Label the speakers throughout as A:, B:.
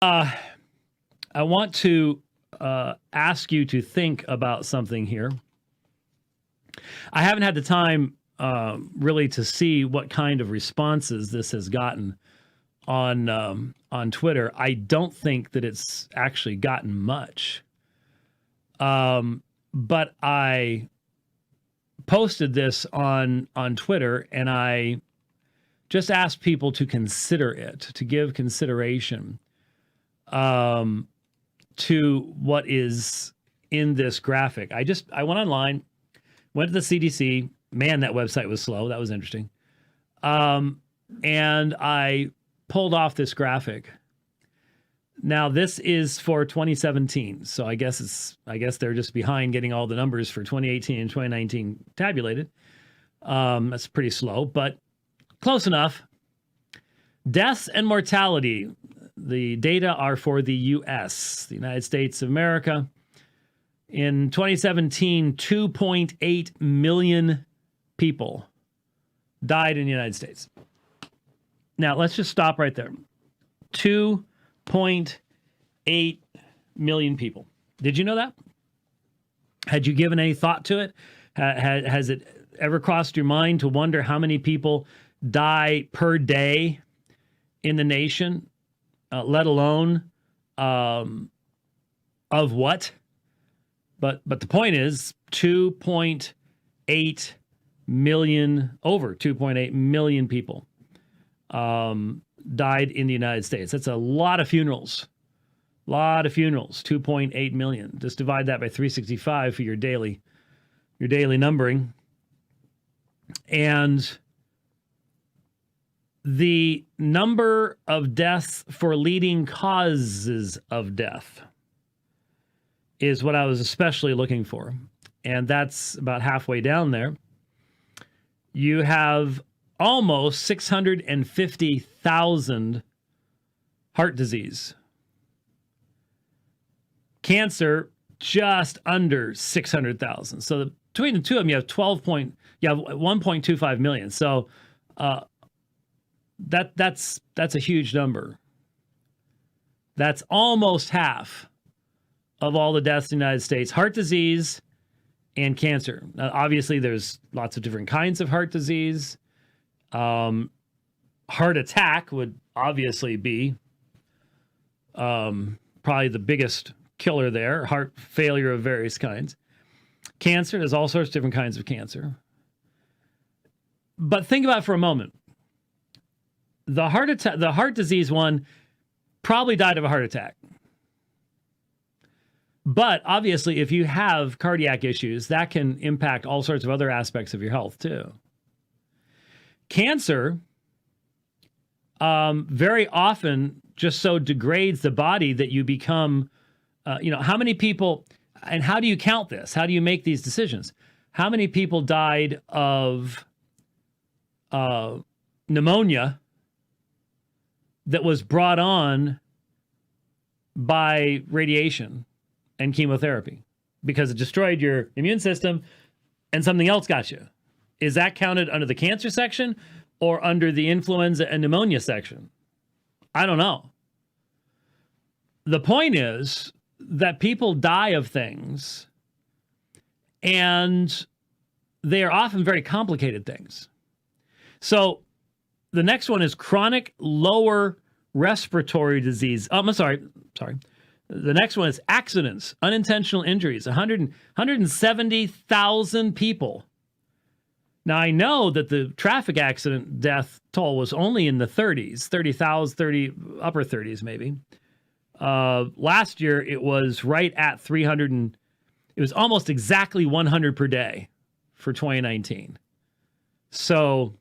A: I want to ask you to think about something here. I haven't had the time really to see what kind of responses this has gotten on Twitter. I don't think that it's actually gotten much. But I posted this on Twitter, and I just asked people to consider it, to give consideration to what is in this graphic. I went online, went to the CDC. Man, that website was slow. That was interesting. And I pulled off this graphic. Now, this is for 2017, so I guess they're just behind getting all the numbers for 2018 and 2019 tabulated. That's pretty slow, but close enough. Deaths and mortality. The data are for the U.S., the United States of America. In 2017, 2.8 million people died in the United States. Now, let's just stop right there. 2.8 million people. Did you know that? Had you given any thought to it? Has it ever crossed your mind to wonder how many people die per day in the nation, let alone of what? But the point is 2.8 million, over 2.8 million people died in the United States. That's a lot of funerals. 2.8 million. Just divide that by 365 for your daily numbering. And the number of deaths for leading causes of death is what I was especially looking for. And that's about halfway down there. You have almost 650,000 heart disease. Cancer, just under 600,000. So between the two of them, you have 1.25 million. So that's a huge number. That's almost half of all the deaths in the United States. Heart disease and cancer. Now, obviously, there's lots of different kinds of heart disease. Heart attack would obviously be probably the biggest killer there. Heart failure of various kinds. Cancer, there's all sorts of different kinds of cancer. But think about it for a moment. The heart disease one probably died of a heart attack. But obviously, if you have cardiac issues, that can impact all sorts of other aspects of your health too. Cancer very often just so degrades the body that you become, how many people, and how do you count this? How do you make these decisions? How many people died of pneumonia that was brought on by radiation and chemotherapy because it destroyed your immune system and something else got you? Is that counted under the cancer section or under the influenza and pneumonia section? I don't know. The point is that people die of things, and they are often very complicated things. So the next one is chronic lower respiratory disease. I'm sorry. The next one is accidents, unintentional injuries, 170,000 people. Now, I know that the traffic accident death toll was only in the 30s, 30,000, upper 30s maybe. Last year, it was right at 300, and it was almost exactly 100 per day for 2019. So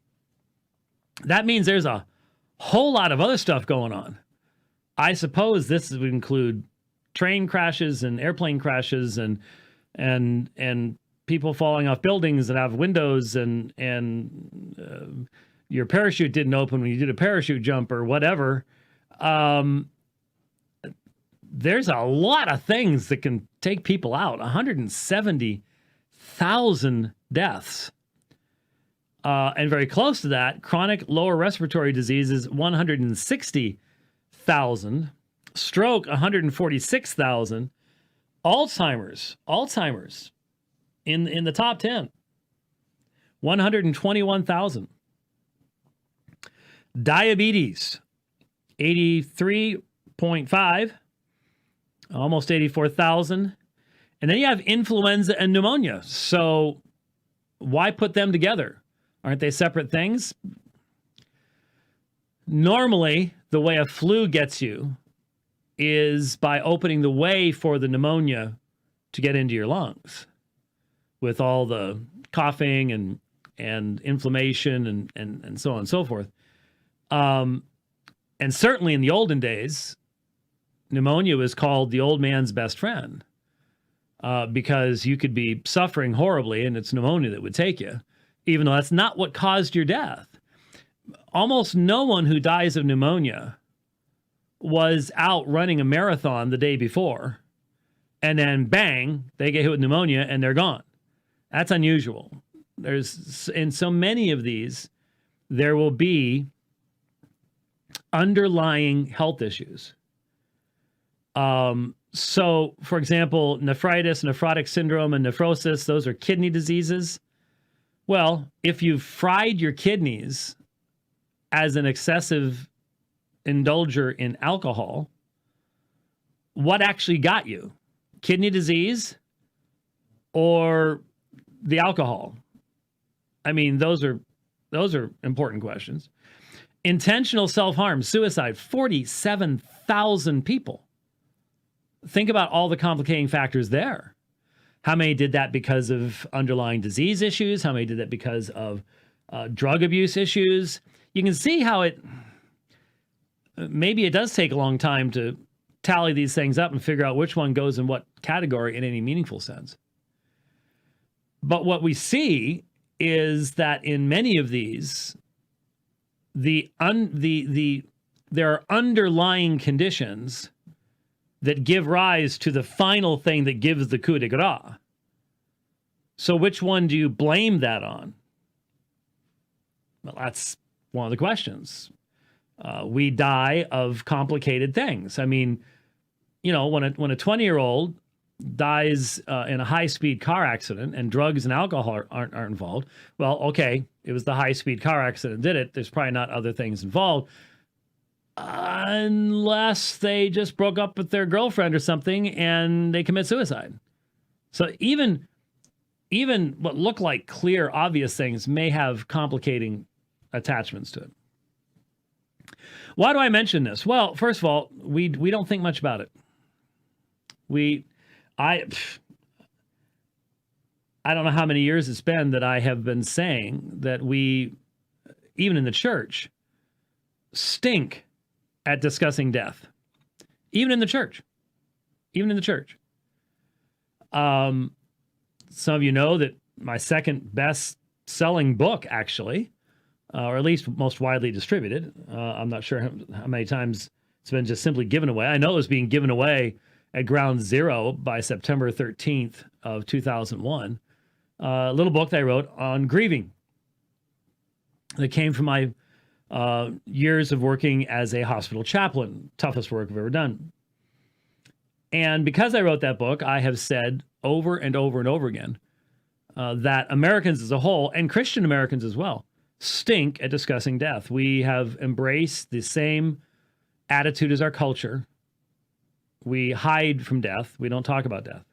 A: that means there's a whole lot of other stuff going on. I suppose this would include train crashes and airplane crashes and people falling off buildings that have windows and your parachute didn't open when you did a parachute jump or whatever. There's a lot of things that can take people out. 170,000 deaths. And very close to that, chronic lower respiratory disease is 160,000. Stroke, 146,000. Alzheimer's in the top 10, 121,000. Diabetes, 83.5, almost 84,000. And then you have influenza and pneumonia. So why put them together? Aren't they separate things? Normally, the way a flu gets you is by opening the way for the pneumonia to get into your lungs with all the coughing and inflammation and so on and so forth. And certainly in the olden days, pneumonia was called the old man's best friend because you could be suffering horribly and it's pneumonia that would take you, even though that's not what caused your death. Almost no one who dies of pneumonia was out running a marathon the day before, and then bang, they get hit with pneumonia and they're gone. That's unusual. There's, in so many of these, there will be underlying health issues. So, for example, nephritis, nephrotic syndrome, and nephrosis, those are kidney diseases. Well, if you've fried your kidneys as an excessive indulger in alcohol, what actually got you? Kidney disease or the alcohol? I mean, those are important questions. Intentional self-harm, suicide, 47,000 people. Think about all the complicating factors there. How many did that because of underlying disease issues? How many did that because of drug abuse issues? You can see how maybe it does take a long time to tally these things up and figure out which one goes in what category in any meaningful sense. But what we see is that in many of these, there are underlying conditions that give rise to the final thing that gives the coup de grace. So which one do you blame that on? Well, that's one of the questions. We die of complicated things. I mean, you know, when a 20-year-old dies in a high-speed car accident and drugs and alcohol aren't involved, well, okay, it was the high-speed car accident that did it. There's probably not other things involved. Unless they just broke up with their girlfriend or something and they commit suicide. So even what look like clear, obvious things may have complicating attachments to it. Why do I mention this? Well, first of all, we don't think much about it. I don't know how many years it's been that I have been saying that we, even in the church, stink at discussing death. Even in the church. Some of you know that my second best selling book, actually, or at least most widely distributed, I'm not sure how many times it's been just simply given away. I know it was being given away at ground zero by September 13th of 2001. A little book that I wrote on grieving that came from my years of working as a hospital chaplain. Toughest work I've ever done. And because I wrote that book, I have said over and over and over again that Americans as a whole, and Christian Americans as well, stink at discussing death. We have embraced the same attitude as our culture. We hide from death. We don't talk about death.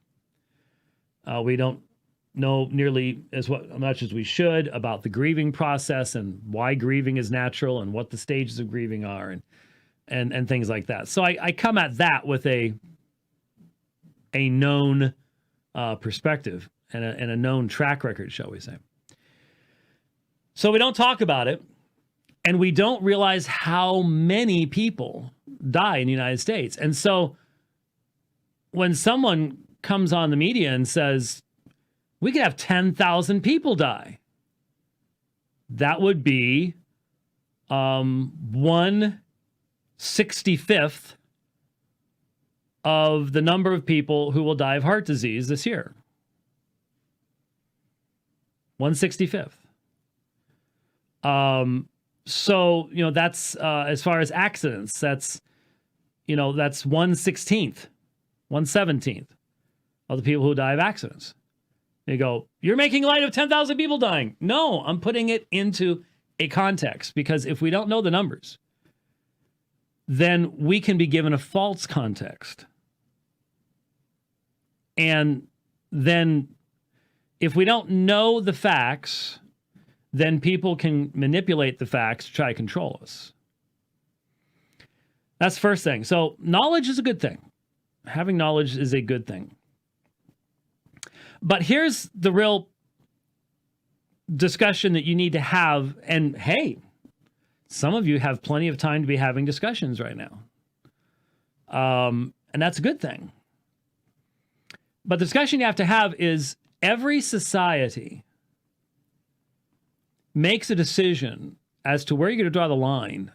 A: We don't know nearly as much as we should about the grieving process and why grieving is natural and what the stages of grieving are and things like that. So I come at that with a known perspective and a known track record, shall we say. So we don't talk about it, and we don't realize how many people die in the United States. And so when someone comes on the media and says, we could have 10,000 people die, that would be 1/65th of the number of people who will die of heart disease this year. 1/65th. So, you know, that's as far as accidents, that's that's 1/16th, 1/17th of the people who die of accidents. You go, you're making light of 10,000 people dying. No, I'm putting it into a context, because if we don't know the numbers, then we can be given a false context. And then if we don't know the facts, then people can manipulate the facts to try to control us. That's the first thing. So knowledge is a good thing. Having knowledge is a good thing. But here's the real discussion that you need to have. And hey, some of you have plenty of time to be having discussions right now. And that's a good thing. But the discussion you have to have is, every society makes a decision as to where you're going to draw the line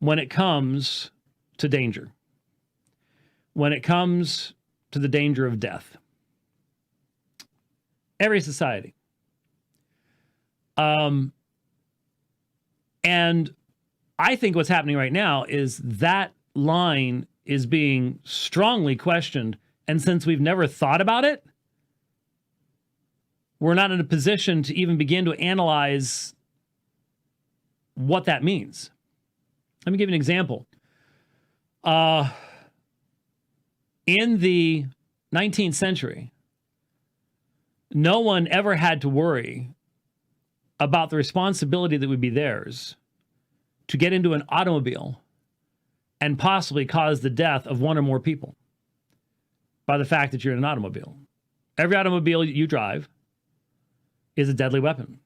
A: when it comes to danger, when it comes to the danger of death. Every society. And I think what's happening right now is that line is being strongly questioned. And since we've never thought about it, we're not in a position to even begin to analyze what that means. Let me give you an example. In the 19th century, no one ever had to worry about the responsibility that would be theirs to get into an automobile and possibly cause the death of one or more people by the fact that you're in an automobile. Every automobile you drive is a deadly weapon.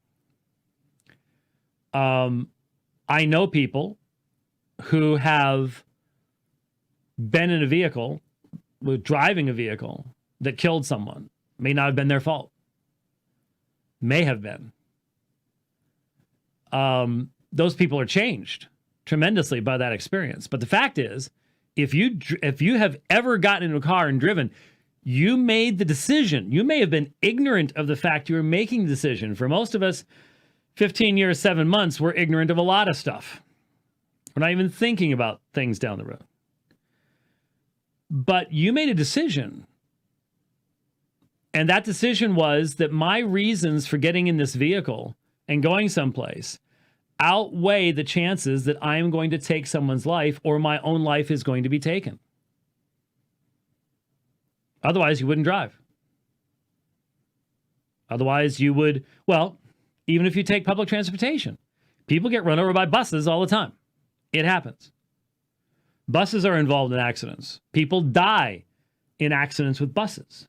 A: I know people who have been in a vehicle, driving a vehicle that killed someone. May not have been their fault. May have been. Those people are changed tremendously by that experience. But the fact is, if you have ever gotten into a car and driven, you made the decision. You may have been ignorant of the fact you were making the decision. For most of us, 15 years, 7 months, we're ignorant of a lot of stuff. We're not even thinking about things down the road. But you made a decision. And that decision was that my reasons for getting in this vehicle and going someplace outweigh the chances that I am going to take someone's life or my own life is going to be taken. Otherwise, you wouldn't drive. Otherwise, you would, well, even if you take public transportation, people get run over by buses all the time. It happens. Buses are involved in accidents. People die in accidents with buses.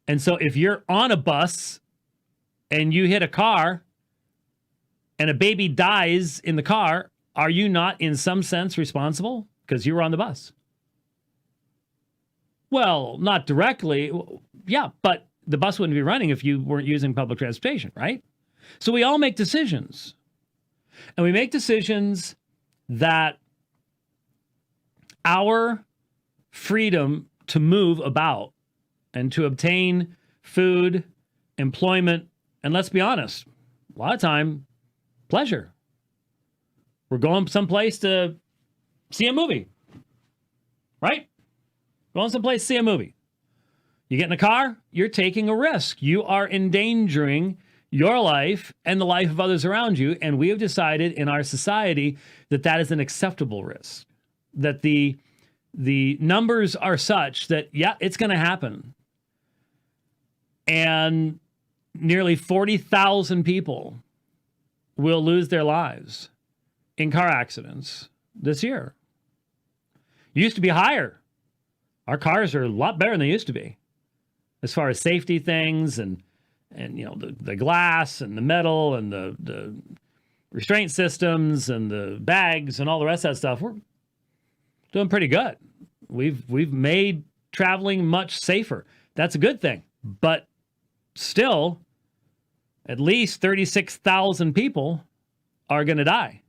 A: And so if you're on a bus and you hit a car and a baby dies in the car, are you not in some sense responsible because you were on the bus? Well, not directly. Yeah, but the bus wouldn't be running if you weren't using public transportation, right? So we all make decisions. And we make decisions that our freedom to move about and to obtain food, employment, and let's be honest, a lot of time, pleasure. We're going someplace to see a movie, right? Going someplace to see a movie. You get in a car, you're taking a risk. You are endangering your life and the life of others around you. And we have decided in our society that that is an acceptable risk. That the numbers are such that, yeah, it's going to happen. And nearly 40,000 people will lose their lives in car accidents this year. Used to be higher. Our cars are a lot better than they used to be as far as safety things and you know, the glass and the metal and the restraint systems and the bags and all the rest of that stuff. We're doing pretty good. We've made traveling much safer. That's a good thing. But still, at least 36,000 people are going to die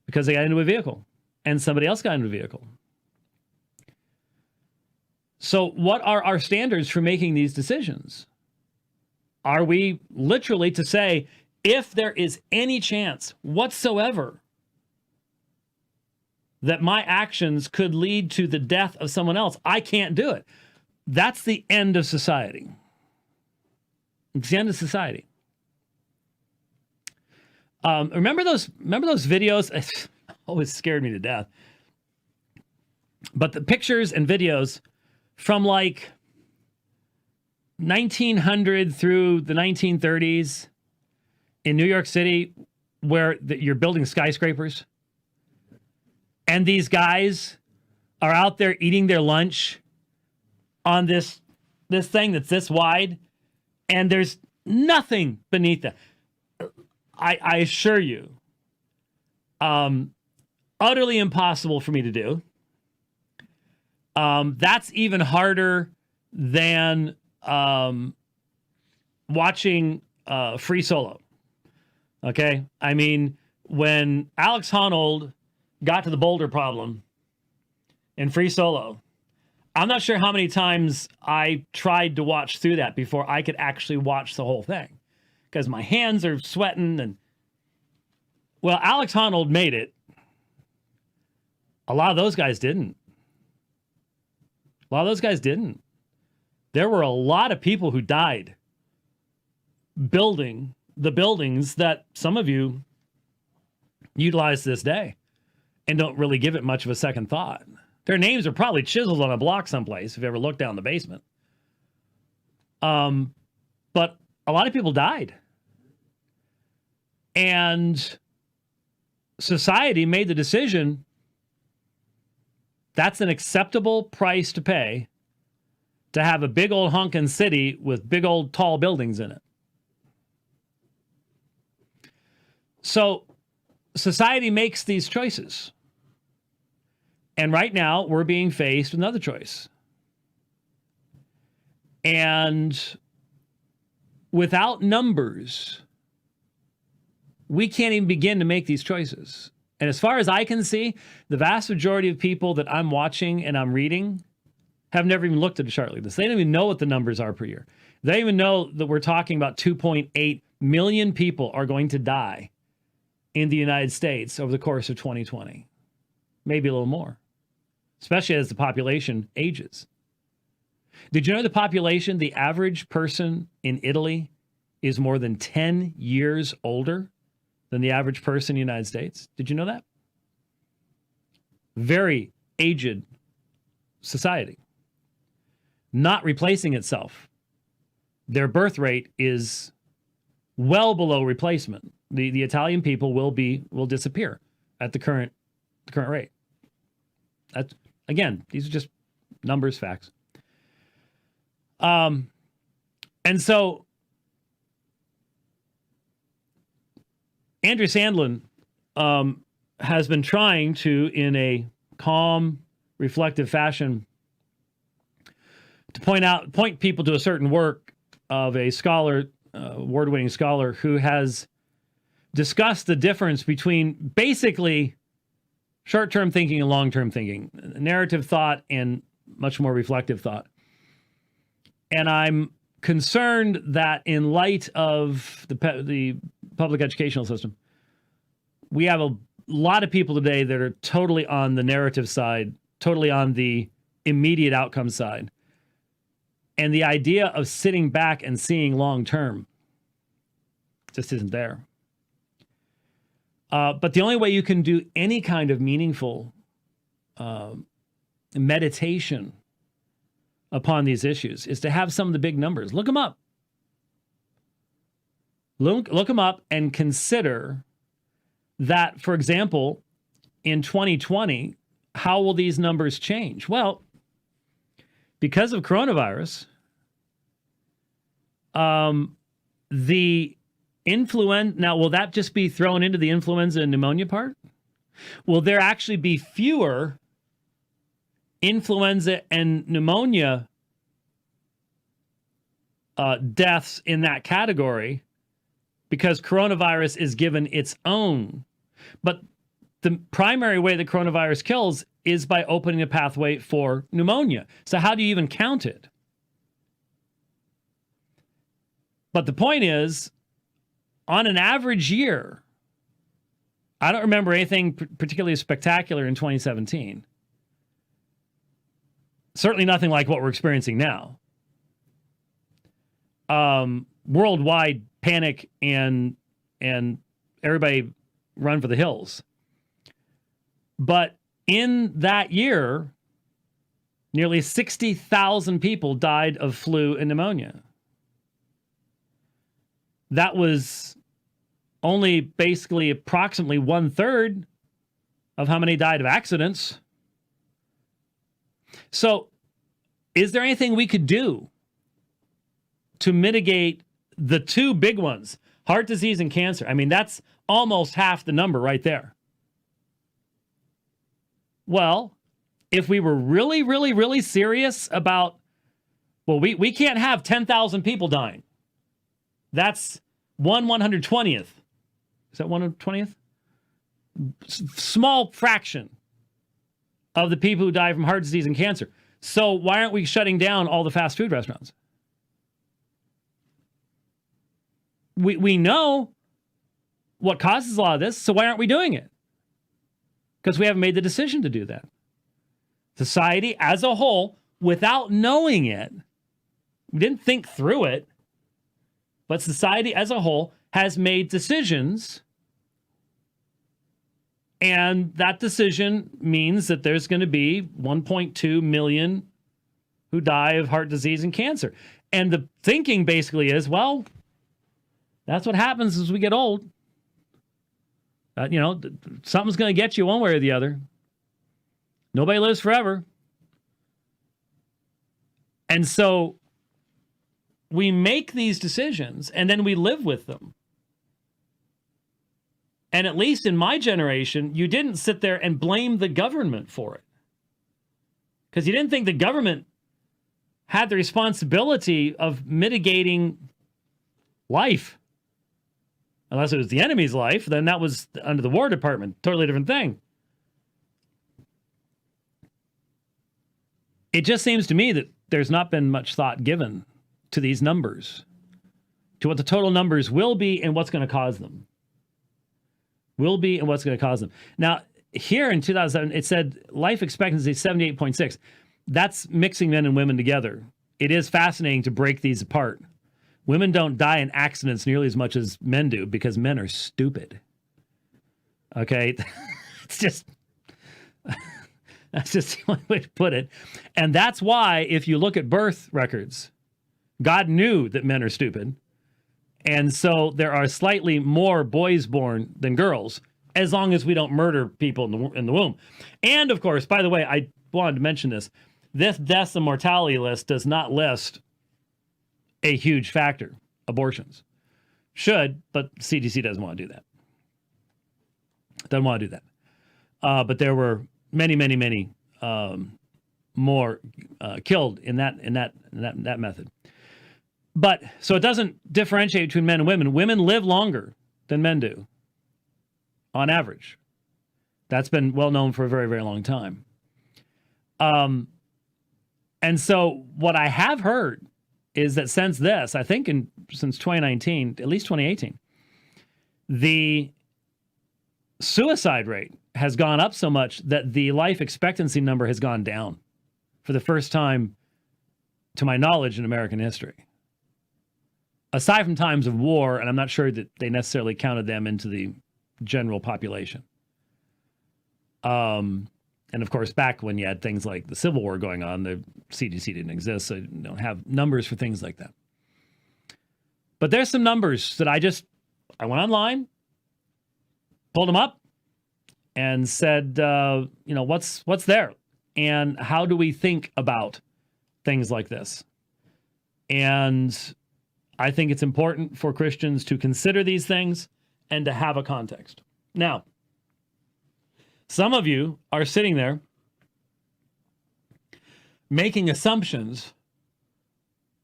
A: because they got into a vehicle and somebody else got into a vehicle. So what are our standards for making these decisions? Are we literally to say, if there is any chance whatsoever that my actions could lead to the death of someone else, I can't do it. That's the end of society. It's the end of society. Remember those videos? It always scared me to death. But the pictures and videos from like 1900 through the 1930s in New York City, where you're building skyscrapers, and these guys are out there eating their lunch on this thing that's this wide, and there's nothing beneath that. I assure you, utterly impossible for me to do. That's even harder than watching Free Solo. Okay? I mean, when Alex Honnold got to the boulder problem in Free Solo, I'm not sure how many times I tried to watch through that before I could actually watch the whole thing, because my hands are sweating. And well, Alex Honnold made it. A lot of those guys didn't. There were a lot of people who died building the buildings that some of you utilize this day and don't really give it much of a second thought. Their names are probably chiseled on a block someplace if you ever look down the basement. But a lot of people died. And society made the decision that's an acceptable price to pay to have a big old honkin' city with big old tall buildings in it. So society makes these choices. And right now we're being faced with another choice. And without numbers, we can't even begin to make these choices. And as far as I can see, the vast majority of people that I'm watching and I'm reading have never even looked at a chart like this. They don't even know what the numbers are per year. They don't even know that we're talking about 2.8 million people are going to die in the United States over the course of 2020. Maybe a little more, especially as the population ages. Did you know the population, the average person in Italy is more than 10 years older than the average person in the United States? Did you know that? Very aged society. Not replacing itself. Their birth rate is well below replacement. The Italian people will disappear at the current rate. That's, again, these are just numbers, facts. And so Andrew Sandlin has been trying to, in a calm, reflective fashion, to point people to a certain work of a scholar, award-winning scholar, who has discussed the difference between basically short-term thinking and long-term thinking, narrative thought and much more reflective thought. And I'm concerned that in light of the public educational system, we have a lot of people today that are totally on the narrative side, totally on the immediate outcome side. And the idea of sitting back and seeing long-term just isn't there. But the only way you can do any kind of meaningful meditation upon these issues is to have some of the big numbers. Look them up. Look them up and consider that, for example, in 2020, how will these numbers change? Well, because of coronavirus, the influenza, now will that just be thrown into the influenza and pneumonia part? Will there actually be fewer influenza and pneumonia deaths in that category because coronavirus is given its own? But the primary way the coronavirus kills is by opening a pathway for pneumonia. So how do you even count it? But the point is, on an average year, I don't remember anything particularly spectacular in 2017. Certainly nothing like what we're experiencing now. Worldwide panic and everybody run for the hills. But in that year, nearly 60,000 people died of flu and pneumonia. That was only basically approximately 1/3 of how many died of accidents. So, is there anything we could do to mitigate the two big ones, heart disease and cancer? I mean, that's almost half the number right there. Well, if we were really, really, really serious about, well, we can't have 10,000 people dying. That's 1/120th. Is that 1/20th? Small fraction of the people who die from heart disease and cancer. So why aren't we shutting down all the fast food restaurants? We know what causes a lot of this, so why aren't we doing it? Because we haven't made the decision to do that. Society as a whole, without knowing it, we didn't think through it, but society as a whole has made decisions, and that decision means that there's going to be 1.2 million who die of heart disease and cancer. And the thinking basically is, well, that's what happens as we get old. Something's going to get you one way or the other. Nobody lives forever. And so we make these decisions and then we live with them. And at least in my generation, you didn't sit there and blame the government for it. Because you didn't think the government had the responsibility of mitigating life. Unless it was the enemy's life, then that was under the War Department. Totally different thing. It just seems to me that there's not been much thought given to these numbers, to what the total numbers will be and what's going to cause them. Will be and what's going to cause them. Now, here in 2007, it said life expectancy 78.6. That's mixing men and women together. It is fascinating to break these apart. Women don't die in accidents nearly as much as men do because men are stupid. Okay? It's just... That's just the only way to put it. And that's why, if you look at birth records, God knew that men are stupid. And so there are slightly more boys born than girls, as long as we don't murder people in the womb. And, of course, by the way, I wanted to mention this. This deaths and mortality list does not list a huge factor, abortions. Should, but CDC doesn't want to do that. Doesn't want to do that. But there were many more killed in that method. But so it doesn't differentiate between men and women. Women live longer than men do, on average. That's been well known for a very, very long time. And so what I have heard is that since this, I think since 2019, at least 2018, the suicide rate has gone up so much that the life expectancy number has gone down for the first time, to my knowledge, in American history. Aside from times of war, and I'm not sure that they necessarily counted them into the general population. And of course, back when you had things like the Civil War going on, the CDC didn't exist, so you don't have numbers for things like that. But there's some numbers that I went online, pulled them up, and said, what's there? And how do we think about things like this? And I think it's important for Christians to consider these things and to have a context. Now, some of you are sitting there making assumptions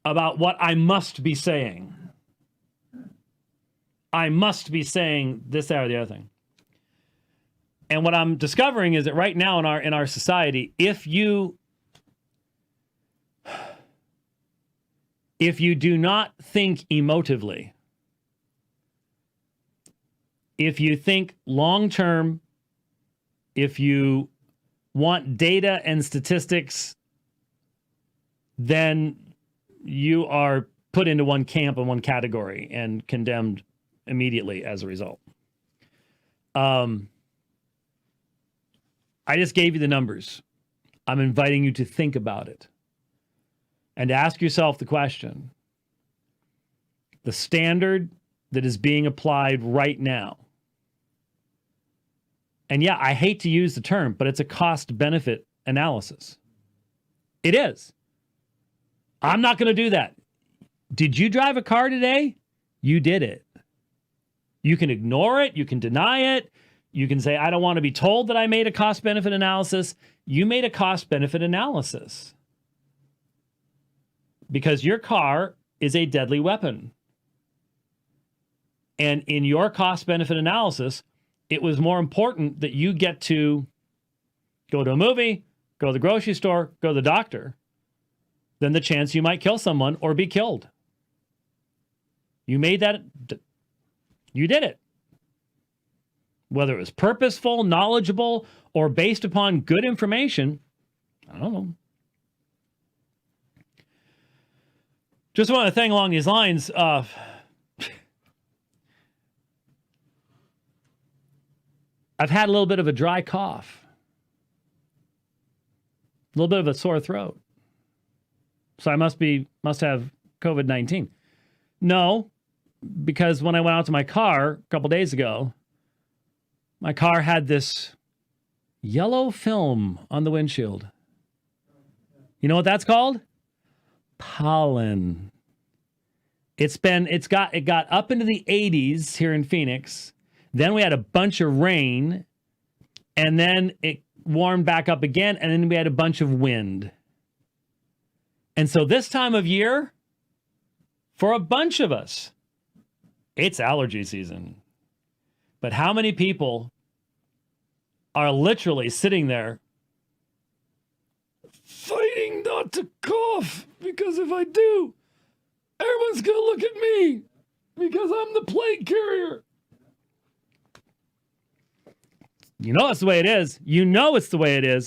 A: about what I must be saying. I must be saying this, that, or the other thing. And what I'm discovering is that right now in our society, if you do not think emotively, If you think long-term, if you want data and statistics, then you are put into one camp and one category and condemned immediately as a result. I just gave you the numbers. I'm inviting you to think about it and to ask yourself the question, the standard that is being applied right now. And yeah, I hate to use the term, but it's a cost-benefit analysis. It is. I'm not going to do that. Did you drive a car today? You did it. You can ignore it. You can deny it. You can say, I don't want to be told that I made a cost-benefit analysis. You made a cost-benefit analysis because your car is a deadly weapon. And in your cost-benefit analysis, it was more important that you get to go to a movie, go to the grocery store, go to the doctor, than the chance you might kill someone or be killed. You made that, you did it. Whether it was purposeful, knowledgeable, or based upon good information, I don't know. Just want to think along these lines. I've had a little bit of a dry cough, a little bit of a sore throat. So I must have COVID-19. No, because when I went out to my car a couple days ago, my car had this yellow film on the windshield. You know what that's called? Pollen. It got up into the 80s here in Phoenix. Then we had a bunch of rain, and then it warmed back up again, and then we had a bunch of wind. And so this time of year, for a bunch of us, it's allergy season. But how many people are literally sitting there fighting not to cough? Because if I do, everyone's going to look at me because I'm the plague carrier. You know it's the way it is. You know it's the way it is.